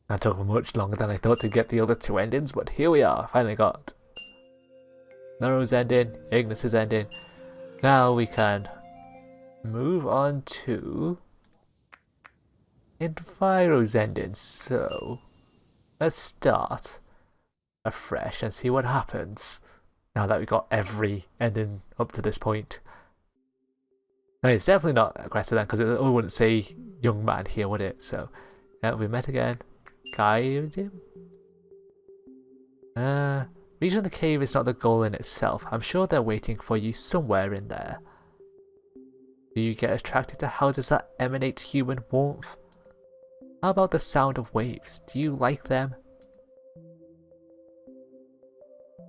That took much longer than I thought to get the other two endings, but here we are. Finally got Nero's ending, Ignis's ending. Now we can move on to Enviro's ending. So let's start afresh and see what happens. Now that we got every ending up to this point. I mean, it's definitely not Greta then, because it wouldn't say young man here, would it? So, yeah, we met again. Guide him? Reaching the cave is not the goal in itself. I'm sure they're waiting for you somewhere in there. Do you get attracted to houses that emanate human warmth? How about the sound of waves? Do you like them?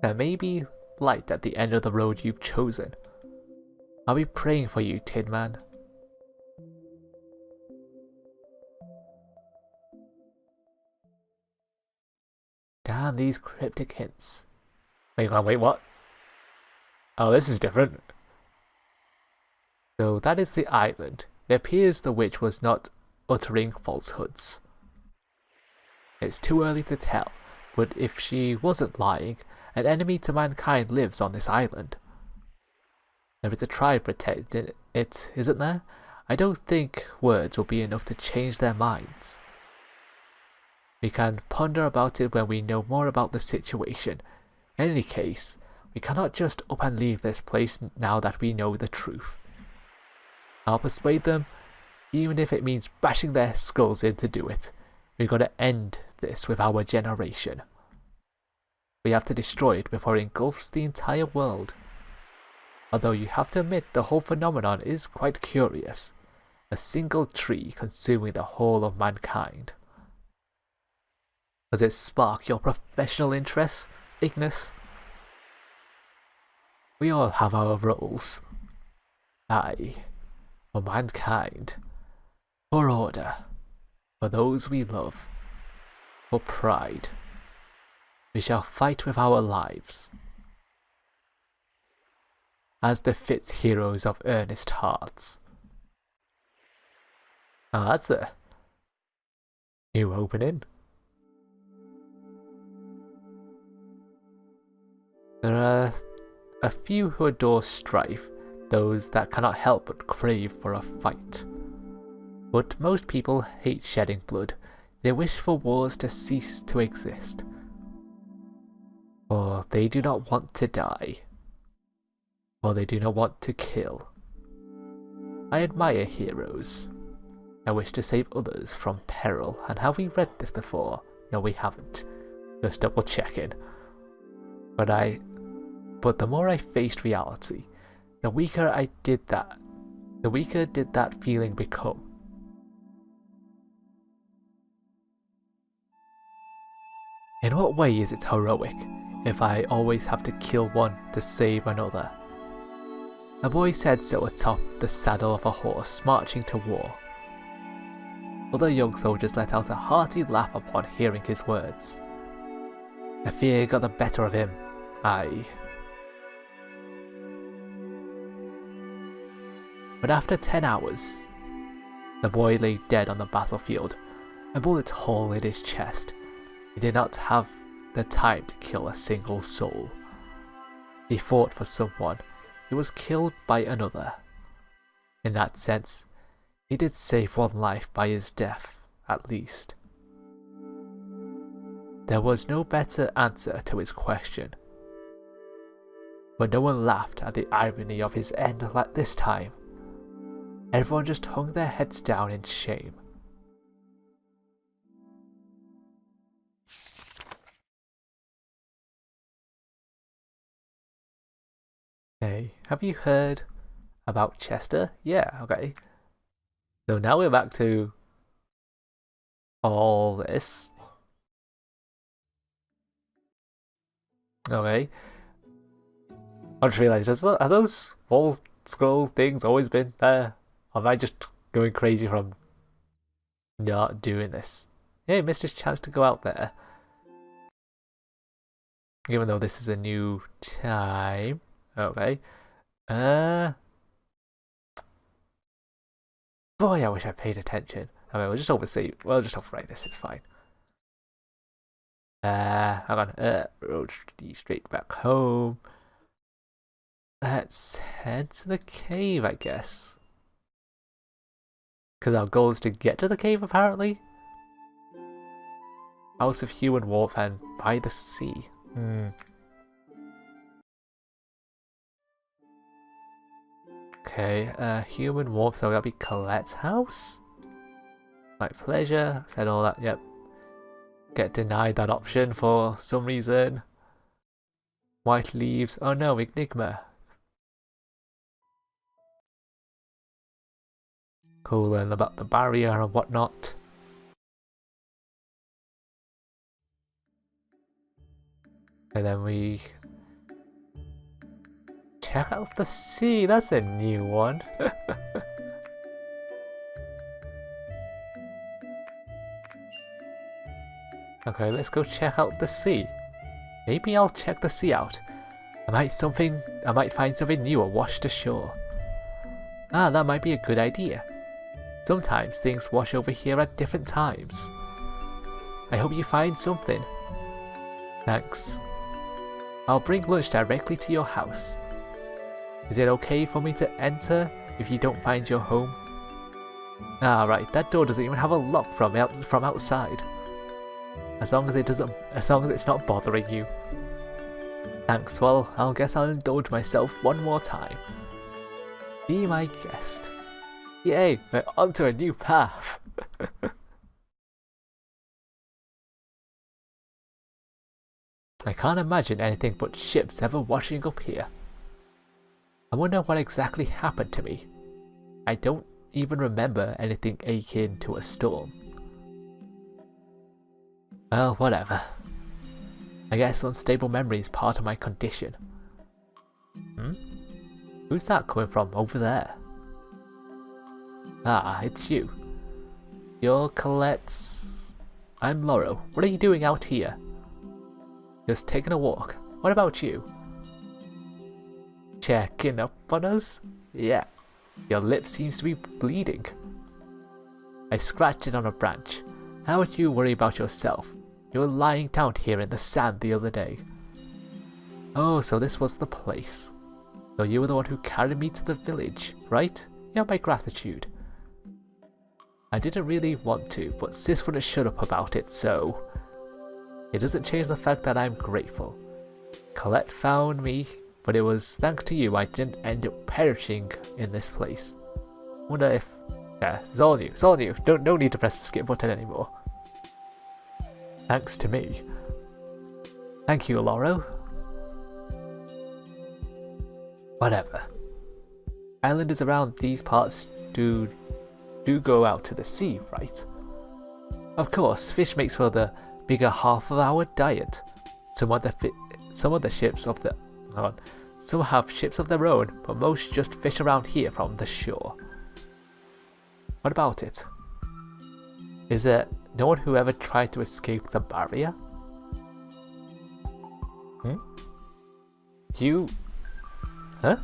There may be light at the end of the road you've chosen. I'll be praying for you, Tinman. Damn these cryptic hints. Wait, what? Oh, this is different. So that is the island. It appears the witch was not uttering falsehoods. It's too early to tell, but if she wasn't lying, an enemy to mankind lives on this island. There is a tribe protecting it, isn't there? I don't think words will be enough to change their minds. We can ponder about it when we know more about the situation. In any case, we cannot just up and leave this place now that we know the truth. I'll persuade them, even if it means bashing their skulls in to do it. We're going to end this with our generation. We have to destroy it before it engulfs the entire world. Although you have to admit the whole phenomenon is quite curious. A single tree consuming the whole of mankind. Does it spark your professional interest, Ignis? We all have our roles. I, for mankind, for order, for those we love, for pride. We shall fight with our lives, as befits heroes of earnest hearts. Now that's a new opening. There are a few who adore strife, those that cannot help but crave for a fight. But most people hate shedding blood. They wish for wars to cease to exist. For they do not want to die. For they do not want to kill. I admire heroes. I wish to save others from peril. And have we read this before? No, we haven't. Just double checking. But the more I faced reality, the weaker did that feeling become. In what way is it heroic if I always have to kill one to save another? A boy said so atop the saddle of a horse marching to war. Other young soldiers let out a hearty laugh upon hearing his words. A fear got the better of him. But after 10 hours, the boy lay dead on the battlefield, a bullet hole in his chest. He did not have the time to kill a single soul. He fought for someone. He was killed by another. In that sense, he did save one life by his death, at least. There was no better answer to his question. But no one laughed at the irony of his end like this time. Everyone just hung their heads down in shame. Hey, have you heard about Chester? Yeah, okay. So now we're back to all this. Okay. I just realised, have those wall scroll things always been there? Or am I just going crazy from not doing this? Yeah, he missed his chance to go out there. Even though this is a new time. Okay. Boy, I wish I paid attention. I mean, we'll just overwrite this, it's fine. Hang on. Road straight back home. Let's head to the cave, I guess. Because our goal is to get to the cave, apparently. House of Human Warmth and by the sea. Okay, Human Warmth, so that'll be Colette's house. My pleasure, said all that, yep. Get denied that option for some reason. White leaves, oh no, Enigma. Cool, learn about the barrier and whatnot. And then we check out the sea, that's a new one. Okay, let's go check out the sea. Maybe I'll check the sea out. I might find something new or washed ashore. Ah, that might be a good idea. Sometimes things wash over here at different times. I hope you find something. Thanks. I'll bring lunch directly to your house. Is it okay for me to enter if you don't find your home? Ah, right, that door doesn't even have a lock from outside. As long as it's not bothering you. Thanks, well, I'll guess I'll indulge myself one more time. Be my guest. Yay, we're onto a new path. I can't imagine anything but ships ever washing up here. I wonder what exactly happened to me. I don't even remember anything akin to a storm. Well, whatever. I guess unstable memory is part of my condition. Who's that coming from over there? Ah, it's you. You're Colette's... I'm Laurel. What are you doing out here? Just taking a walk. What about you? Checking up on us? Yeah. Your lip seems to be bleeding. I scratched it on a branch. How would you worry about yourself? You were lying down here in the sand the other day. Oh, so this was the place. So you were the one who carried me to the village, right? You have my gratitude. I didn't really want to, but Sis wouldn't shut up about it, so... It doesn't change the fact that I'm grateful. Colette found me, but it was thanks to you I didn't end up perishing in this place. Wonder if... Yeah, it's all new, it's all new. No need to press the skip button anymore. Thanks to me. Thank you, Lauro. Whatever. Islanders around these parts do go out to the sea, right? Of course, fish makes for the bigger half of our diet. Some have ships of their own, but most just fish around here from the shore. What about it? Is there no one who ever tried to escape the barrier? You... Huh?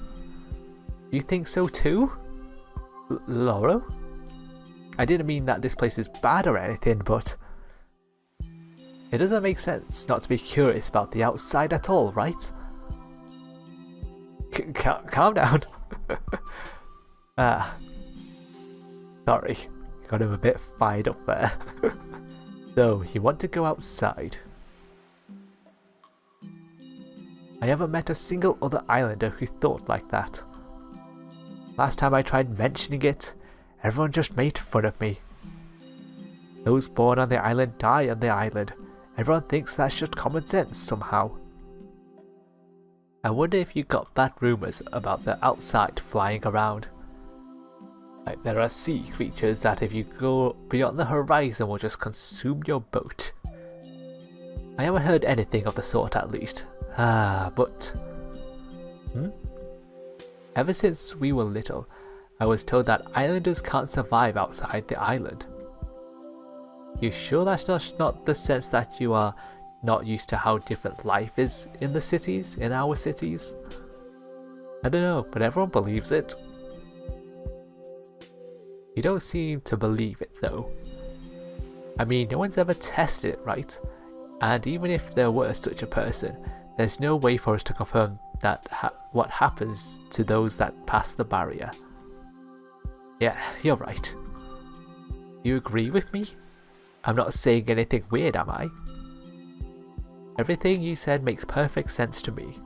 You think so too? Lauro? I didn't mean that this place is bad or anything, but... It doesn't make sense not to be curious about the outside at all, right? Calm down. Sorry, got him a bit fired up there. So, you want to go outside? I haven't met a single other islander who thought like that. Last time I tried mentioning it, everyone just made fun of me. Those born on the island die on the island. Everyone thinks that's just common sense somehow. I wonder if you got bad rumours about the outside flying around. Like there are sea creatures that if you go beyond the horizon will just consume your boat. I haven't heard anything of the sort at least. But... Ever since we were little, I was told that islanders can't survive outside the island. You sure that's just not the sense that you are not used to how different life is in the cities, in our cities? I don't know, but everyone believes it. You don't seem to believe it though. I mean, no one's ever tested it, right? And even if there were such a person, there's no way for us to confirm that what happens to those that pass the barrier. Yeah, you're right. You agree with me? I'm not saying anything weird, am I? Everything you said makes perfect sense to me.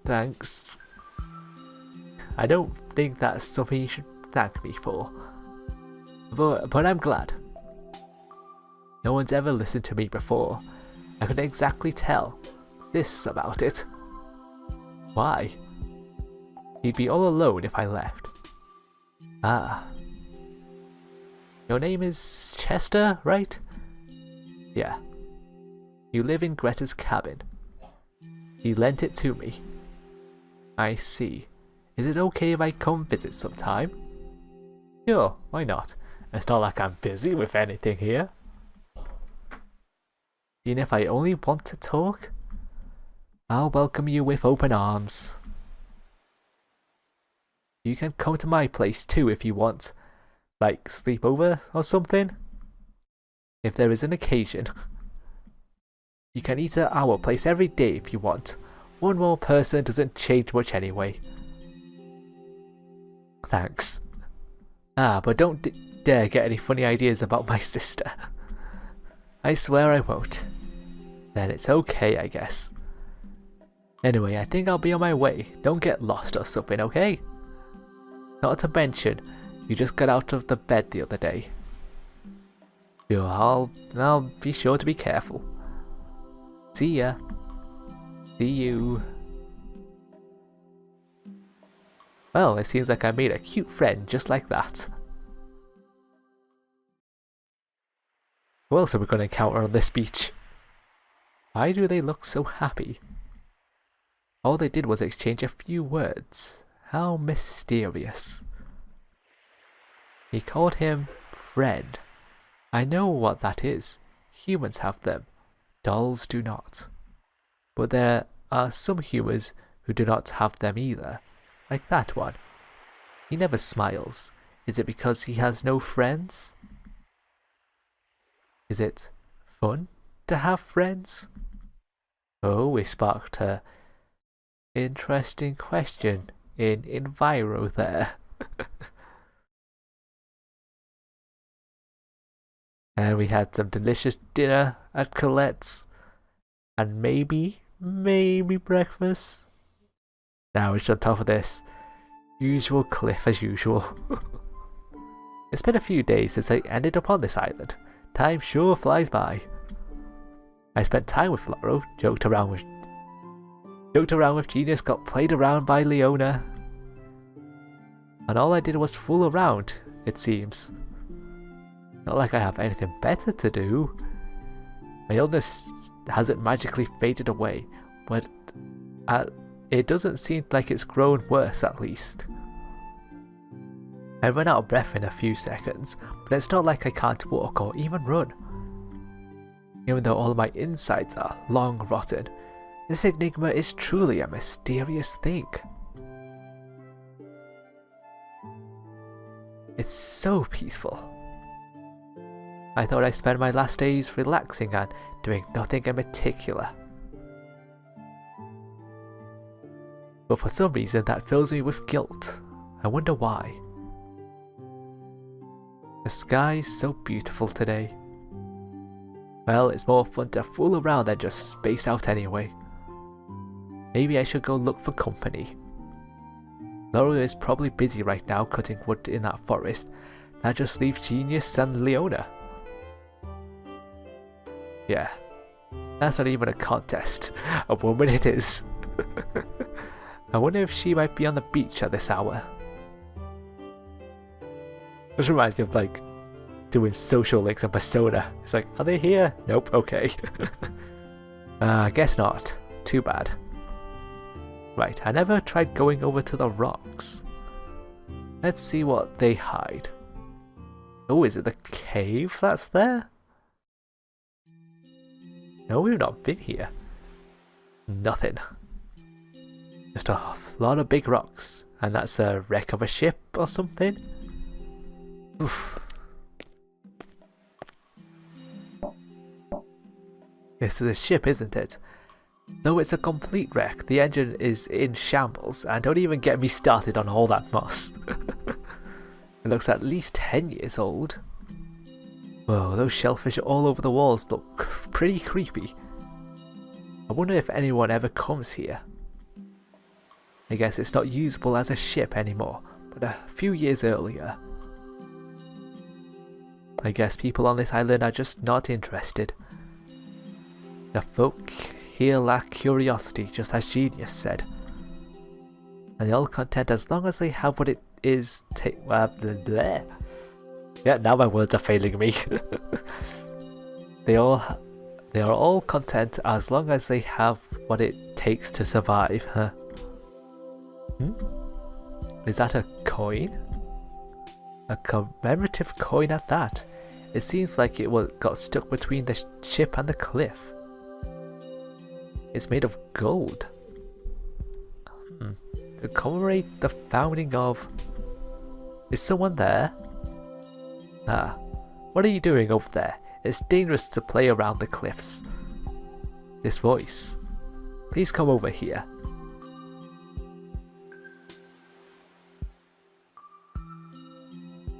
Thanks. I don't think that's something you should thank me for. But I'm glad. No one's ever listened to me before. I couldn't exactly tell this about it. Why? You'd be all alone if I left. Ah. Your name is Chester, right? Yeah. You live in Greta's cabin. He lent it to me. I see. Is it okay if I come visit sometime? Sure, why not? It's not like I'm busy with anything here. Even if I only want to talk, I'll welcome you with open arms. You can come to my place too if you want. Like sleep over or something. If there is an occasion. You can eat at our place every day if you want. One more person doesn't change much anyway. Thanks. Ah, but don't dare get any funny ideas about my sister. I swear I won't. Then it's okay, I guess. Anyway, I think I'll be on my way. Don't get lost or something, okay? Not to mention, you just got out of the bed the other day. Sure, I'll be sure to be careful. See ya. See you. Well, it seems like I made a cute friend just like that. Who else are we going to encounter on this beach? Why do they look so happy? All they did was exchange a few words. How mysterious. He called him friend. I know what that is. Humans have them. Dolls do not. But there are some humans who do not have them either. Like that one. He never smiles. Is it because he has no friends? Is it fun to have friends? Oh, we sparked a interesting question in Enviro there. And we had some delicious dinner at Colette's. And maybe breakfast. Now it's on top of this. Usual cliff as usual. It's been a few days since I ended up on this island. Time sure flies by. I spent time with Floro, joked around with Genius, got played around by Leona. And all I did was fool around, it seems. Not like I have anything better to do. My illness hasn't magically faded away, but it doesn't seem like it's grown worse at least. I run out of breath in a few seconds, but it's not like I can't walk or even run. Even though all of my insides are long rotten, this Enigma is truly a mysterious thing. It's so peaceful. I thought I'd spend my last days relaxing and doing nothing in particular. But for some reason that fills me with guilt. I wonder why. The sky's so beautiful today. Well, it's more fun to fool around than just space out anyway. Maybe I should go look for company. Laura is probably busy right now cutting wood in that forest. That just leaves Genius and Leona. Yeah, that's not even a contest. A woman it is. I wonder if she might be on the beach at this hour. This reminds me of like doing social links on Persona. It's like, are they here? Nope, okay. I guess not. Too bad. Right, I never tried going over to the rocks. Let's see what they hide. Oh, is it the cave that's there? No, we've not been here. Nothing. Just a lot of big rocks. And that's a wreck of a ship or something. Oof. This is a ship, isn't it? Though it's a complete wreck, the engine is in shambles, and don't even get me started on all that moss. It looks at least 10 years old. Whoa, those shellfish all over the walls look pretty creepy. I wonder if anyone ever comes here. I guess it's not usable as a ship anymore, but a few years earlier. I guess people on this island are just not interested. The folk here lack curiosity, just as Genius said. And they're all content as long as they have what it is blah, blah, blah. Yeah, now my words are failing me. They are all content as long as they have what it takes to survive, huh? Is that a coin? A commemorative coin at that. It seems like it got stuck between the ship and the cliff. It's made of gold. To commemorate the founding of... Is someone there? Ah, what are you doing over there? It's dangerous to play around the cliffs. This voice. Please come over here.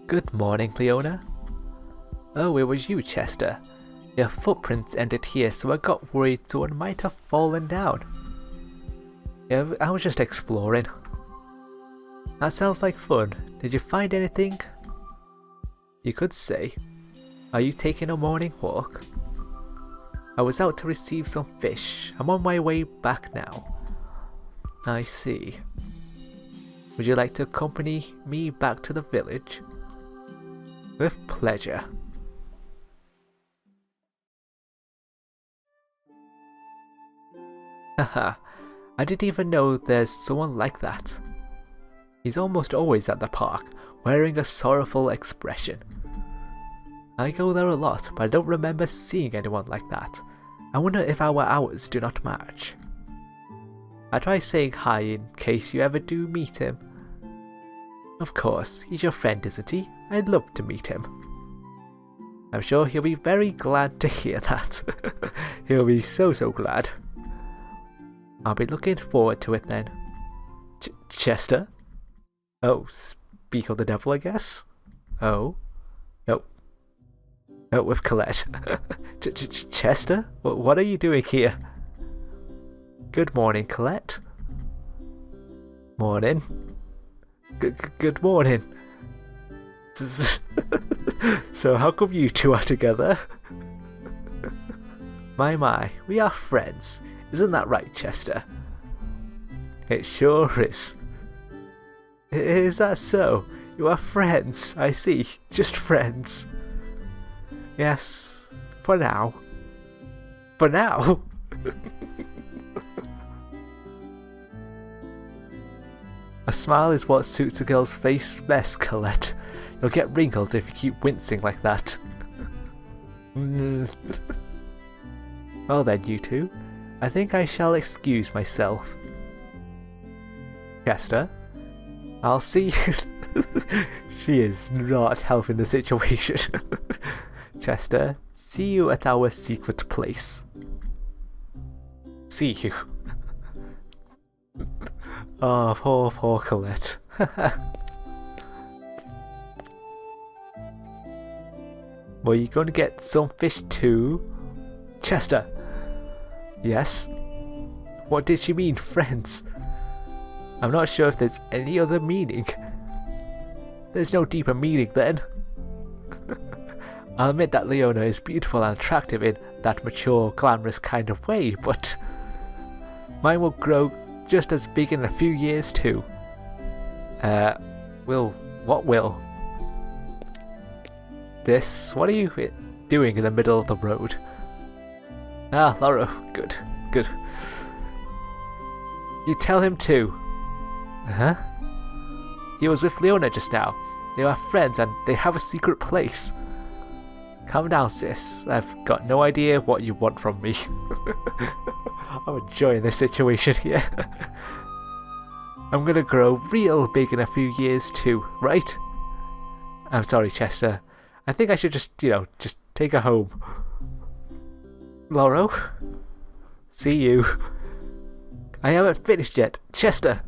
Good morning, Leona. Oh, it was you, Chester. Your footprints ended here, so I got worried someone might have fallen down. Yeah, I was just exploring. That sounds like fun. Did you find anything? You could say. Are you taking a morning walk? I was out to receive some fish. I'm on my way back now. I see. Would you like to accompany me back to the village? With pleasure. Haha, I didn't even know there's someone like that. He's almost always at the park, wearing a sorrowful expression. I go there a lot, but I don't remember seeing anyone like that. I wonder if our hours do not match. I try saying hi in case you ever do meet him. Of course, he's your friend, isn't he? I'd love to meet him. I'm sure he'll be very glad to hear that. He'll be so glad. I'll be looking forward to it then. Chester? Oh, speak of the devil, I guess? Oh? Nope. Oh, with Colette. Chester? What are you doing here? Good morning, Colette. Morning. Good morning. So how come you two are together? My, we are friends. Isn't that right, Chester? It sure is. Is that so? You are friends, I see. Just friends. Yes, for now. For now? A smile is what suits a girl's face best, Colette. You'll get wrinkled if you keep wincing like that. Well then, you two. I think I shall excuse myself. Chester? I'll see you. She is not helping the situation. Chester, see you at our secret place. See you. Oh, poor Colette. Were you going to get some fish too? Chester! Yes? What did she mean, friends? I'm not sure if there's any other meaning. There's no deeper meaning then. I'll admit that Leona is beautiful and attractive in that mature, glamorous kind of way, but mine will grow just as big in a few years too. What will? What are you doing in the middle of the road? Ah, Laura, good. You tell him too. Huh? He was with Leona just now. They are friends and they have a secret place. Calm down, sis. I've got no idea what you want from me. I'm enjoying this situation here. I'm gonna grow real big in a few years too, right? I'm sorry, Chester. I think I should just take her home. Lauro? See you. I haven't finished yet. Chester!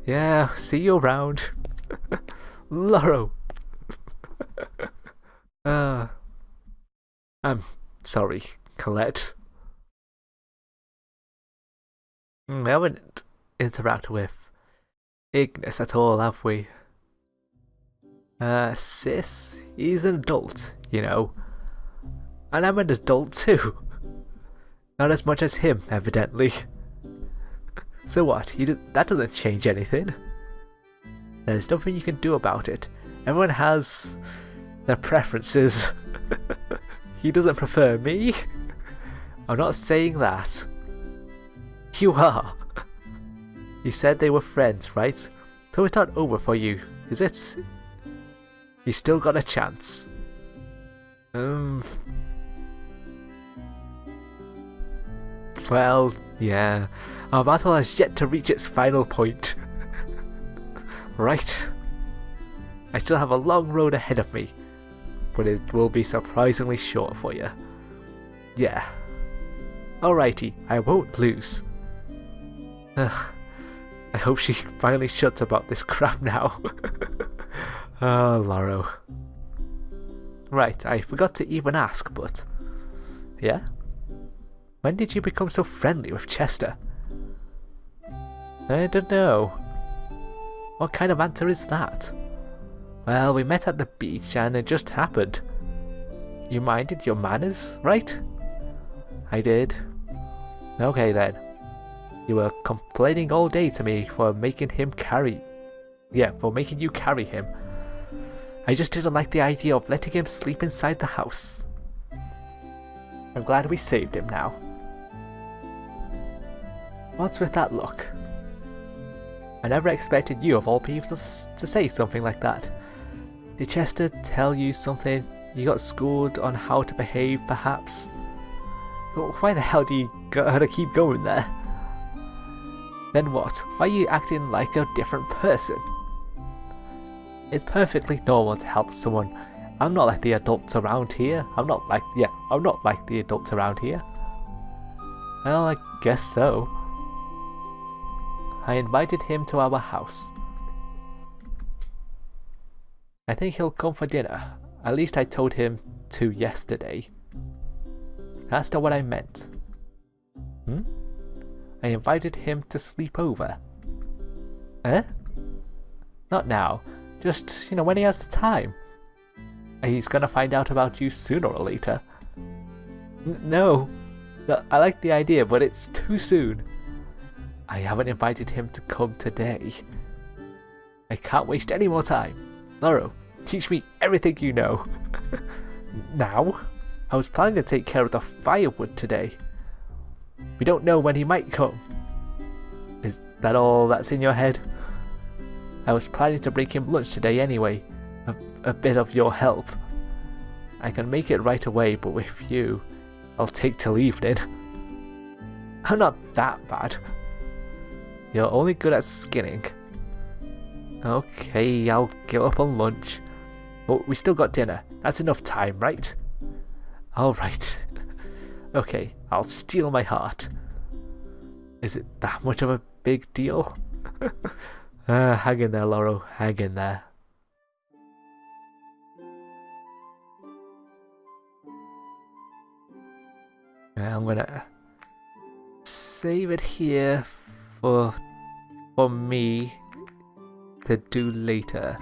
Yeah, see you around. Lauro! I'm sorry, Colette. We haven't interacted with Ignis at all, have we? Sis, he's an adult, you know. And I'm an adult too. Not as much as him, evidently. So what? That doesn't change anything. There's nothing you can do about it. Everyone has their preferences. He doesn't prefer me. I'm not saying that. You are. You said they were friends, right? So it's not over for you, is it? You still got a chance. Well, yeah. Our battle has yet to reach its final point. Right. I still have a long road ahead of me, but it will be surprisingly short for you. Yeah. Alrighty, I won't lose. Ugh. I hope she finally shuts about this crap now. Oh, Lauro. Right, I forgot to even ask, but... Yeah? When did you become so friendly with Chester? I don't know. What kind of answer is that? Well, we met at the beach and it just happened. You minded your manners, right? I did. Okay then. You were complaining all day to me for making him carry... Yeah, for making you carry him. I just didn't like the idea of letting him sleep inside the house. I'm glad we saved him now. What's with that look? I never expected you of all people to say something like that. Did Chester tell you something? You got schooled on how to behave, perhaps? But why the hell do you gotta keep going there? Then what? Why are you acting like a different person? It's perfectly normal to help someone. I'm not like the adults around here. I'm not like the adults around here. Well, I guess so. I invited him to our house. I think he'll come for dinner. At least I told him to yesterday. That's not what I meant. I invited him to sleep over. Eh? Not now. Just, when he has the time. He's gonna find out about you sooner or later. No. I like the idea, but it's too soon. I haven't invited him to come today. I can't waste any more time. Lauro, teach me everything you know. Now? I was planning to take care of the firewood today. We don't know when he might come. Is that all that's in your head? I was planning to bring him lunch today anyway. A bit of your help. I can make it right away, but with you, I'll take till evening. I'm not that bad. You're only good at skinning. Okay, I'll give up on lunch. But we still got dinner. That's enough time, right? Alright. Okay, I'll steal my heart. Is it that much of a big deal? Hang in there, Lauro. Hang in there. I'm gonna save it here for me to do later.